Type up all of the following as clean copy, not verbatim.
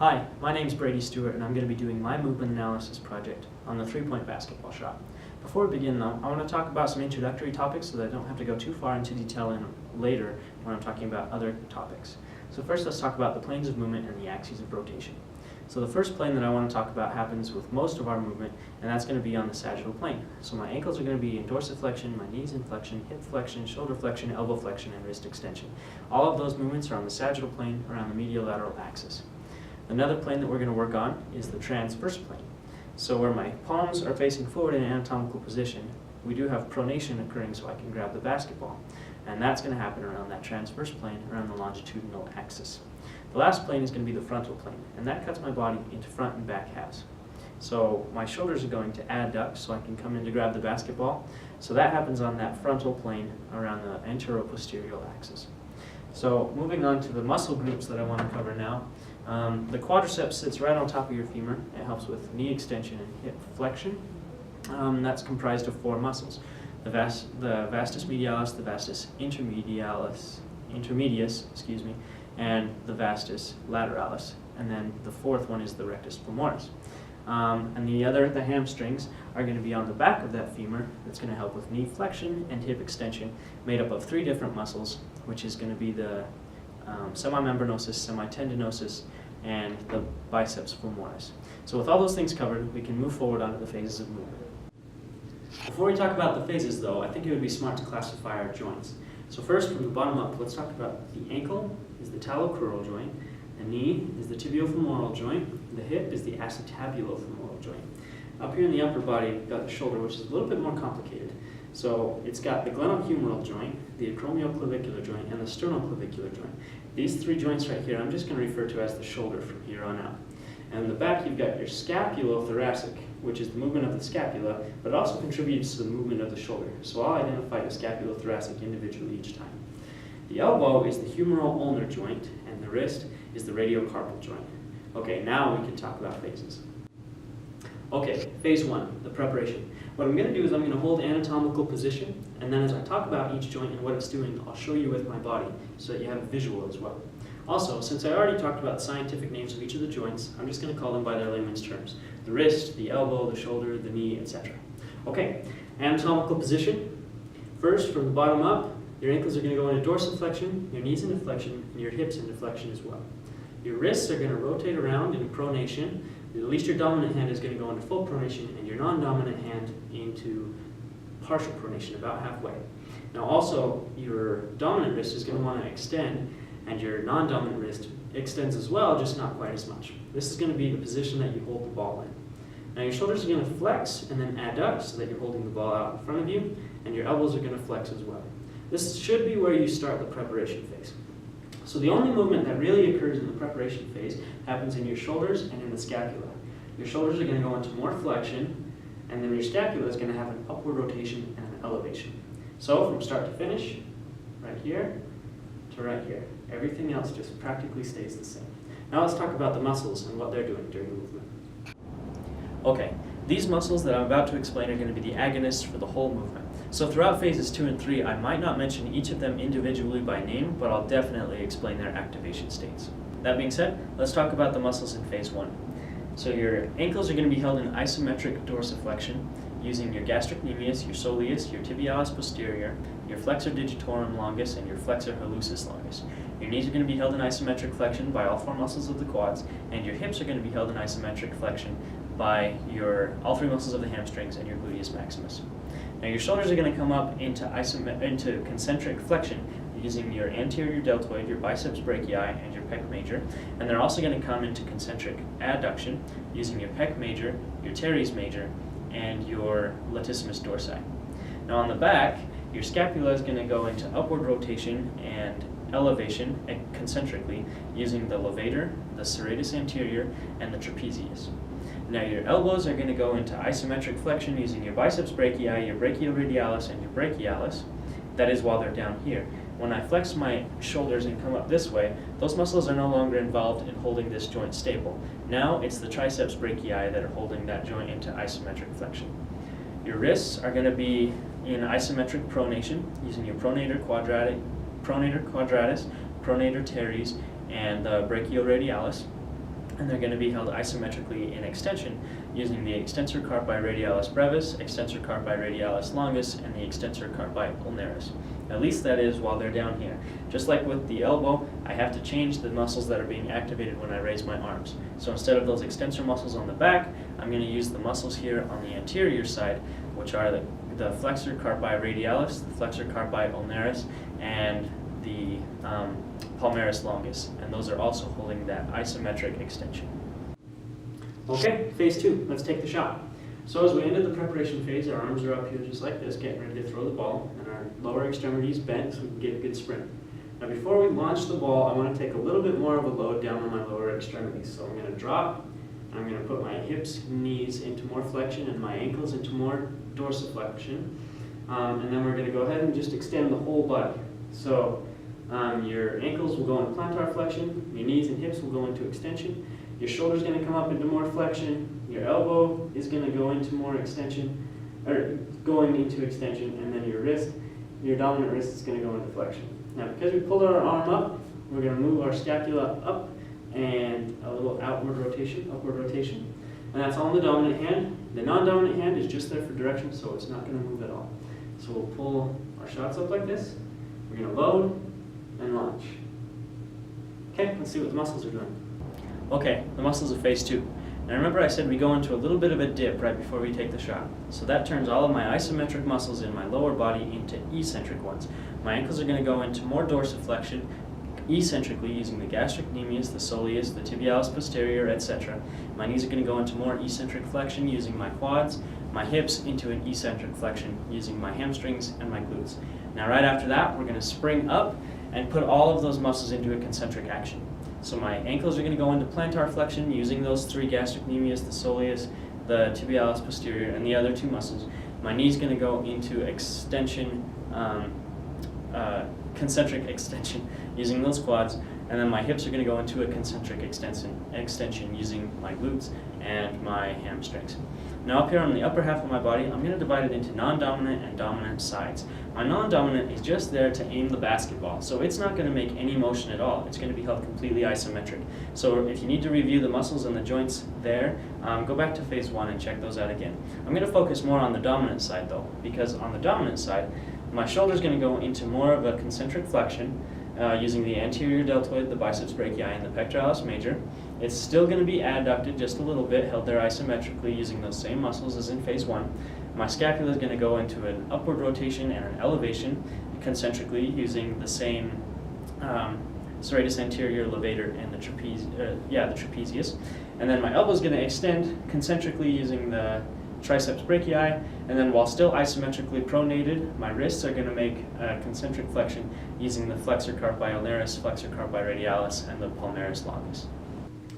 Hi, my name is Brady Stuart and I'm going to be doing my movement analysis project on the three-point basketball shot. Before we begin though, I want to talk about some introductory topics so that I don't have to go too far into detail later when I'm talking about other topics. So first let's talk about the planes of movement and the axes of rotation. So the first plane that I want to talk about happens with most of our movement, and that's going to be on the sagittal plane. So my ankles are going to be in dorsiflexion, my knees in flexion, hip flexion, shoulder flexion, elbow flexion, and wrist extension. All of those movements are on the sagittal plane around the medial-lateral axis. Another plane that we're going to work on is the transverse plane. So where my palms are facing forward in an anatomical position, we do have pronation occurring so I can grab the basketball. And that's going to happen around that transverse plane, around the longitudinal axis. The last plane is going to be the frontal plane, and that cuts my body into front and back halves. So my shoulders are going to adduct so I can come in to grab the basketball. So that happens on that frontal plane around the anteroposterior axis. So moving on to the muscle groups that I want to cover now. The quadriceps sits right on top of your femur. It helps with knee extension and hip flexion. That's comprised of four muscles: the vastus medialis, the vastus intermedius, and the vastus lateralis. And then the fourth one is the rectus femoris. And the hamstrings are going to be on the back of that femur. That's going to help with knee flexion and hip extension, made up of three different muscles, which is going to be the semimembranosus, semitendinosus, and the biceps femoris. So with all those things covered, we can move forward onto the phases of movement. Before we talk about the phases though, I think it would be smart to classify our joints. So first, from the bottom up, let's talk about the ankle is the talocrural joint, the knee is the tibiofemoral joint, the hip is the acetabulofemoral joint. Up here in the upper body, we've got the shoulder, which is a little bit more complicated. So it's got the glenohumeral joint, the acromioclavicular joint, and the sternoclavicular joint. These three joints right here, I'm just going to refer to as the shoulder from here on out. And in the back, you've got your scapulothoracic, which is the movement of the scapula, but it also contributes to the movement of the shoulder. So I'll identify the scapulothoracic individually each time. The elbow is the humeral ulnar joint, and the wrist is the radiocarpal joint. Okay, now we can talk about phases. Okay, phase one, the preparation. What I'm going to do is I'm going to hold anatomical position, and then as I talk about each joint and what it's doing, I'll show you with my body so that you have a visual as well. Also, since I already talked about the scientific names of each of the joints, I'm just going to call them by their layman's terms: the wrist, the elbow, the shoulder, the knee, etc. Okay, anatomical position. First, from the bottom up, your ankles are going to go into dorsiflexion, your knees into flexion, and your hips into flexion as well. Your wrists are going to rotate around in pronation. At least your dominant hand is going to go into full pronation, and your non-dominant hand into partial pronation, about halfway. Now also, your dominant wrist is going to want to extend, and your non-dominant wrist extends as well, just not quite as much. This is going to be the position that you hold the ball in. Now your shoulders are going to flex and then adduct so that you're holding the ball out in front of you, and your elbows are going to flex as well. This should be where you start the preparation phase. So the only movement that really occurs in the preparation phase happens in your shoulders and in the scapula. Your shoulders are going to go into more flexion, and then your scapula is going to have an upward rotation and an elevation. So from start to finish, right here to right here, everything else just practically stays the same. Now let's talk about the muscles and what they're doing during the movement. Okay, these muscles that I'm about to explain are going to be the agonists for the whole movement. So throughout phases 2 and 3, I might not mention each of them individually by name, but I'll definitely explain their activation states. That being said, let's talk about the muscles in phase 1. So your ankles are going to be held in isometric dorsiflexion using your gastrocnemius, your soleus, your tibialis posterior, your flexor digitorum longus, and your flexor hallucis longus. Your knees are going to be held in isometric flexion by all four muscles of the quads, and your hips are going to be held in isometric flexion by all three muscles of the hamstrings and your gluteus maximus. Now your shoulders are going to come up into concentric flexion using your anterior deltoid, your biceps brachii, and your pec major, and they're also going to come into concentric adduction using your pec major, your teres major, and your latissimus dorsi. Now on the back, your scapula is going to go into upward rotation and elevation concentrically using the levator, the serratus anterior, and the trapezius. Now your elbows are going to go into isometric flexion using your biceps brachii, your brachioradialis, and your brachialis. That is while they're down here. When I flex my shoulders and come up this way, those muscles are no longer involved in holding this joint stable. Now it's the triceps brachii that are holding that joint into isometric flexion. Your wrists are going to be in isometric pronation using your pronator quadratus, pronator teres, and the brachioradialis. and they're going to be held isometrically in extension using the extensor carpi radialis brevis, extensor carpi radialis longus, and the extensor carpi ulnaris. At least that is while they're down here. Just like with the elbow, I have to change the muscles that are being activated when I raise my arms. So instead of those extensor muscles on the back, I'm going to use the muscles here on the anterior side, which are the flexor carpi radialis, the flexor carpi ulnaris, and the palmaris longus, and those are also holding that isometric extension. Okay, phase 2, let's take the shot. So as we ended the preparation phase, our arms are up here just like this, getting ready to throw the ball, and our lower extremities bent so we can get a good sprint. Now before we launch the ball, I want to take a little bit more of a load down on my lower extremities. So I'm going to drop, and I'm going to put my hips and knees into more flexion and my ankles into more dorsiflexion. And then we're going to go ahead and just extend the whole body. So your ankles will go into plantar flexion, your knees and hips will go into extension, your shoulder's going to come up into more flexion, your elbow is going to go into more extension, or going into extension, and then your dominant wrist is going to go into flexion. Now because we pulled our arm up, we're going to move our scapula up and a little upward rotation, and that's all in the dominant hand. The non-dominant hand is just there for direction, so it's not going to move at all. So we'll pull our shots up like this, we're going to load and launch. Okay, let's see what the muscles are doing. Okay, the muscles of phase 2. Now remember I said we go into a little bit of a dip right before we take the shot. So that turns all of my isometric muscles in my lower body into eccentric ones. My ankles are going to go into more dorsiflexion, eccentrically using the gastric nemius, the soleus, the tibialis posterior, etc. My knees are going to go into more eccentric flexion using my quads, my hips into an eccentric flexion using my hamstrings and my glutes. Now right after that, we're going to spring up and put all of those muscles into a concentric action. So my ankles are going to go into plantar flexion using those 3 gastric nemius, the soleus, the tibialis posterior, and the other 2 muscles. My knee's going to go into extension, concentric extension using those quads, and then my hips are going to go into a concentric extension using my glutes and my hamstrings. Now up here on the upper half of my body, I'm going to divide it into non-dominant and dominant sides. My non-dominant is just there to aim the basketball, so it's not going to make any motion at all. It's going to be held completely isometric. So if you need to review the muscles and the joints there, go back to phase 1 and check those out again. I'm going to focus more on the dominant side though, because on the dominant side, my shoulder is going to go into more of a concentric flexion using the anterior deltoid, the biceps brachii, and the pectoralis major. It's still going to be adducted just a little bit, held there isometrically using those same muscles as in phase 1. My scapula is going to go into an upward rotation and an elevation concentrically using the same serratus anterior levator and the trapezius. And then my elbow is going to extend concentrically using the triceps brachii, and then while still isometrically pronated, my wrists are going to make a concentric flexion using the flexor carpi ulnaris, flexor carpi radialis, and the palmaris longus.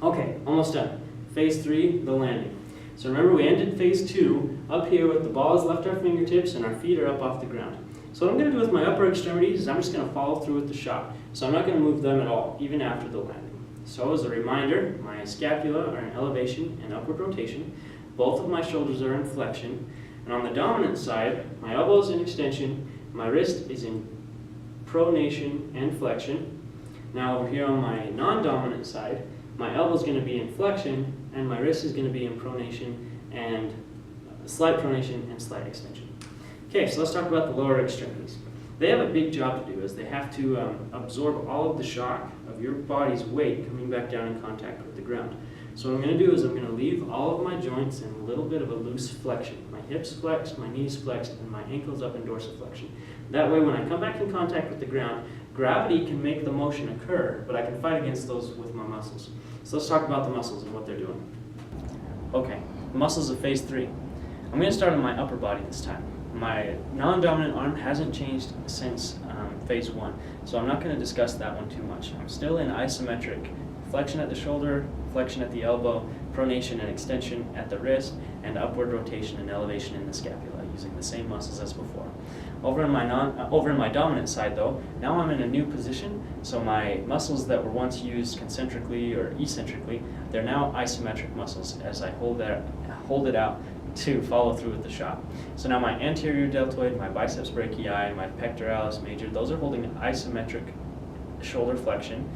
Okay, almost done. Phase 3, the landing. So remember we ended phase 2 up here with the ball has left our fingertips and our feet are up off the ground. So what I'm going to do with my upper extremities is I'm just going to follow through with the shot. So I'm not going to move them at all, even after the landing. So as a reminder, my scapula are in elevation and upward rotation. Both of my shoulders are in flexion. And on the dominant side, my elbow is in extension, my wrist is in pronation and flexion. Now over here on my non-dominant side, my elbow is going to be in flexion, and my wrist is going to be in pronation and slight pronation and slight extension. Okay, so let's talk about the lower extremities. They have a big job to do, as they have to absorb all of the shock of your body's weight coming back down in contact with the ground. So what I'm going to do is I'm going to leave all of my joints in a little bit of a loose flexion. My hips flexed, my knees flexed, and my ankles up in dorsiflexion. That way when I come back in contact with the ground, gravity can make the motion occur, but I can fight against those with my muscles. So let's talk about the muscles and what they're doing. Okay, the muscles of phase 3. I'm going to start on my upper body this time. My non-dominant arm hasn't changed since phase 1, so I'm not going to discuss that one too much. I'm still in isometric flexion at the shoulder, flexion at the elbow, pronation and extension at the wrist, and upward rotation and elevation in the scapula using the same muscles as before. Over in my dominant side though, now I'm in a new position, so my muscles that were once used concentrically or eccentrically, they're now isometric muscles as I hold it out to follow through with the shot. So now my anterior deltoid, my biceps brachii, my pectoralis major, those are holding isometric shoulder flexion.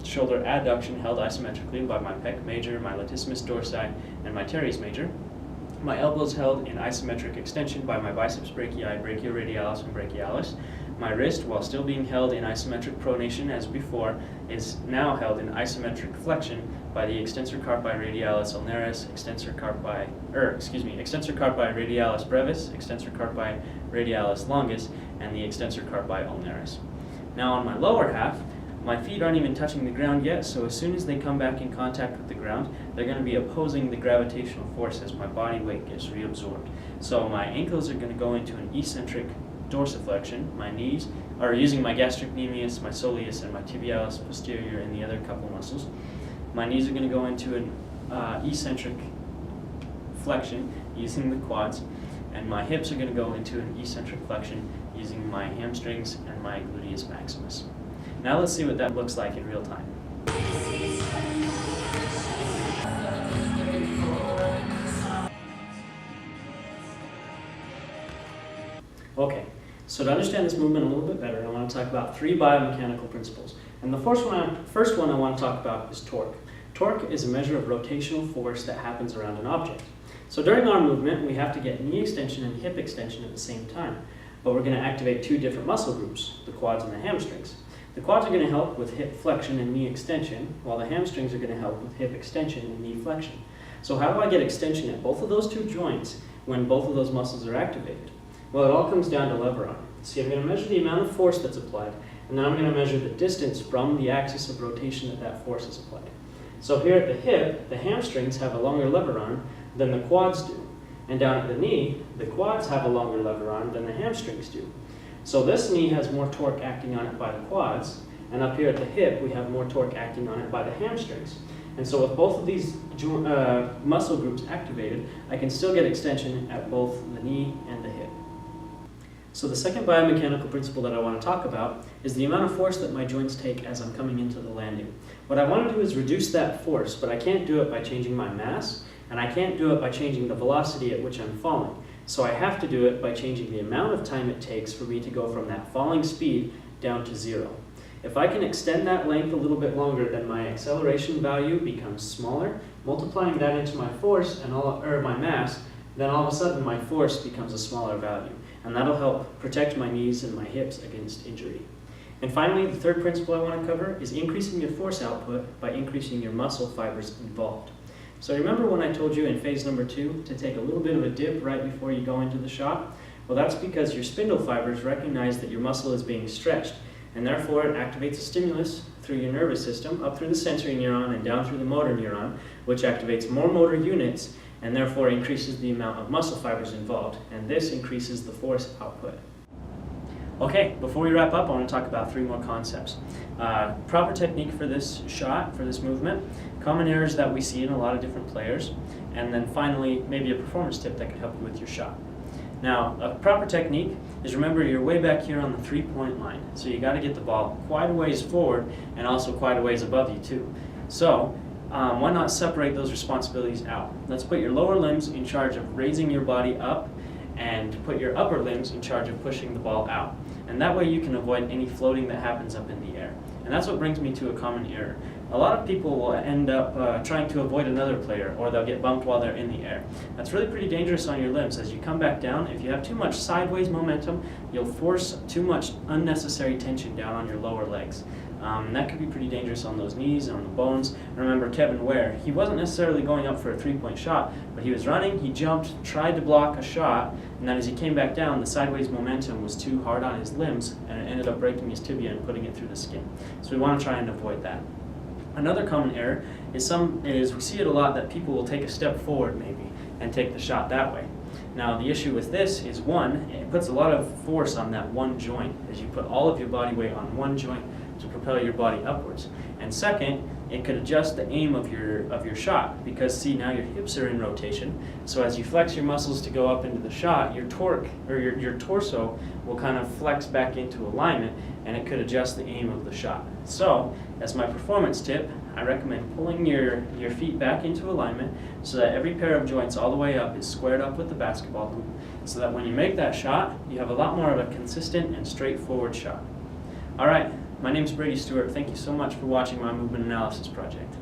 shoulder adduction held isometrically by my pec major, my latissimus dorsi, and my teres major. My elbows held in isometric extension by my biceps brachii, brachioradialis, and brachialis. My wrist, while still being held in isometric pronation as before, is now held in isometric flexion by the extensor carpi radialis ulnaris, extensor carpi radialis brevis, extensor carpi radialis longus, and the extensor carpi ulnaris. Now on my lower half, my feet aren't even touching the ground yet, so as soon as they come back in contact with the ground, they're going to be opposing the gravitational force as my body weight gets reabsorbed. So my ankles are going to go into an eccentric dorsiflexion. My knees are using my gastrocnemius, my soleus, and my tibialis posterior and the other couple muscles. My knees are going to go into an eccentric flexion using the quads, and my hips are going to go into an eccentric flexion using my hamstrings and my gluteus maximus. Now let's see what that looks like in real time. Okay, so to understand this movement a little bit better, I want to talk about 3 biomechanical principles. And the first one I want to talk about is torque. Torque is a measure of rotational force that happens around an object. So during our movement, we have to get knee extension and hip extension at the same time. But we're going to activate 2 different muscle groups, the quads and the hamstrings. The quads are going to help with hip flexion and knee extension, while the hamstrings are going to help with hip extension and knee flexion. So how do I get extension at both of those 2 joints when both of those muscles are activated? Well, it all comes down to lever arm. See, I'm going to measure the amount of force that's applied, and then I'm going to measure the distance from the axis of rotation that force is applied. So here at the hip, the hamstrings have a longer lever arm than the quads do. And down at the knee, the quads have a longer lever arm than the hamstrings do. So this knee has more torque acting on it by the quads, and up here at the hip, we have more torque acting on it by the hamstrings. And so with both of these muscle groups activated, I can still get extension at both the knee and the hip. So the second biomechanical principle that I want to talk about is the amount of force that my joints take as I'm coming into the landing. What I want to do is reduce that force, but I can't do it by changing my mass, and I can't do it by changing the velocity at which I'm falling. So I have to do it by changing the amount of time it takes for me to go from that falling speed down to 0. If I can extend that length a little bit longer, then my acceleration value becomes smaller. Multiplying that into my force and my mass, then all of a sudden my force becomes a smaller value. And that'll help protect my knees and my hips against injury. And finally, the third principle I want to cover is increasing your force output by increasing your muscle fibers involved. So remember when I told you in phase number 2 to take a little bit of a dip right before you go into the shot? Well, that's because your spindle fibers recognize that your muscle is being stretched, and therefore it activates a stimulus through your nervous system, up through the sensory neuron and down through the motor neuron, which activates more motor units and therefore increases the amount of muscle fibers involved, and this increases the force output. Okay, before we wrap up, I want to talk about 3 more concepts. Proper technique for this shot, for this movement, common errors that we see in a lot of different players, and then finally, maybe a performance tip that could help you with your shot. Now, a proper technique is, remember, you're way back here on the 3-point line, so you got to get the ball quite a ways forward and also quite a ways above you too. So, why not separate those responsibilities out? Let's put your lower limbs in charge of raising your body up and put your upper limbs in charge of pushing the ball out. And that way you can avoid any floating that happens up in the air. And that's what brings me to a common error. A lot of people will end up trying to avoid another player, or they'll get bumped while they're in the air. That's really pretty dangerous on your limbs. As you come back down, if you have too much sideways momentum, you'll force too much unnecessary tension down on your lower legs. That could be pretty dangerous on those knees and on the bones. Remember Kevin Ware, he wasn't necessarily going up for a 3-point shot, but he was running, he jumped, tried to block a shot, and then as he came back down, the sideways momentum was too hard on his limbs, and it ended up breaking his tibia and putting it through the skin. So we want to try and avoid that. Another common error is we see it a lot that people will take a step forward maybe and take the shot that way. Now the issue with this is, one, it puts a lot of force on that one joint as you put all of your body weight on one joint to propel your body upwards. And second, it could adjust the aim of your shot, because see, now your hips are in rotation, so as you flex your muscles to go up into the shot, your torque, or your torso will kind of flex back into alignment, and it could adjust the aim of the shot. So, as my performance tip, I recommend pulling your feet back into alignment so that every pair of joints all the way up is squared up with the basketball hoop, so that when you make that shot, you have a lot more of a consistent and straightforward shot. Alright, My name is Brady Stuart. Thank you so much for watching my movement analysis project.